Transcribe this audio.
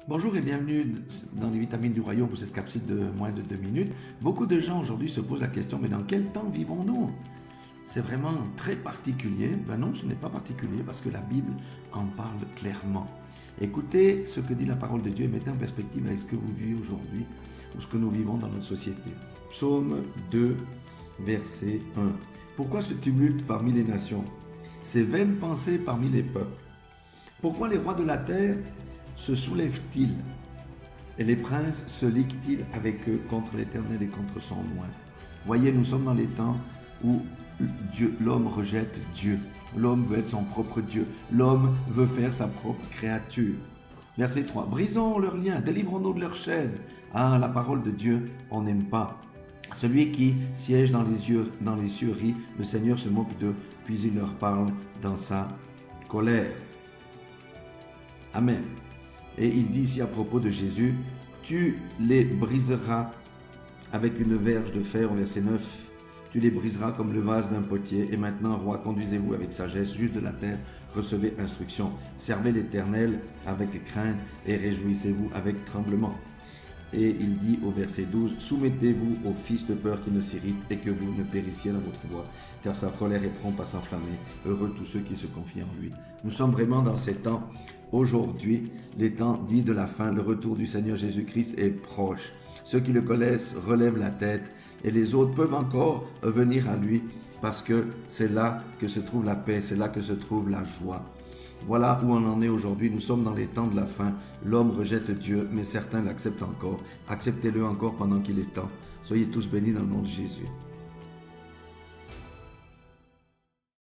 Bonjour et bienvenue dans les vitamines du royaume pour cette capsule de moins de 2 minutes. Beaucoup de gens aujourd'hui se posent la question, mais dans quel temps vivons-nous? C'est vraiment très particulier. Ben non, ce n'est pas particulier parce que la Bible en parle clairement. Écoutez ce que dit la parole de Dieu et mettez en perspective avec ce que vous vivez aujourd'hui ou ce que nous vivons dans notre société. Psaume 2, verset 1. Pourquoi ce tumulte parmi les nations? Ces vaines pensées parmi les peuples? Pourquoi les rois de la terre se soulèvent-ils et les princes se liguent-ils avec eux contre l'Éternel et contre son oint? Voyez, nous sommes dans les temps où l'homme rejette Dieu. L'homme veut être son propre Dieu. L'homme veut faire sa propre créature. Verset 3. Brisons leurs liens, délivrons-nous de leurs chaînes. Ah, la parole de Dieu, on n'aime pas. Celui qui siège dans les cieux rit, le Seigneur se moque d'eux, puis il leur parle dans sa colère. Amen. Et il dit ici à propos de Jésus, tu les briseras avec une verge de fer, au verset 9. Tu les briseras comme le vase d'un potier. Et maintenant, roi, conduisez-vous avec sagesse, juste de la terre, recevez instruction. Servez l'Éternel avec crainte et réjouissez-vous avec tremblement. Et il dit au verset 12, soumettez-vous aux fils de peur qui ne s'irritent et que vous ne périssiez dans votre voie, car sa colère est prompte à s'enflammer. Heureux tous ceux qui se confient en lui. Nous sommes vraiment dans ces temps. Aujourd'hui, les temps dits de la fin, le retour du Seigneur Jésus-Christ est proche. Ceux qui le connaissent relèvent la tête et les autres peuvent encore venir à lui parce que c'est là que se trouve la paix, c'est là que se trouve la joie. Voilà où on en est aujourd'hui. Nous sommes dans les temps de la fin. L'homme rejette Dieu, mais certains l'acceptent encore. Acceptez-le encore pendant qu'il est temps. Soyez tous bénis dans le nom de Jésus.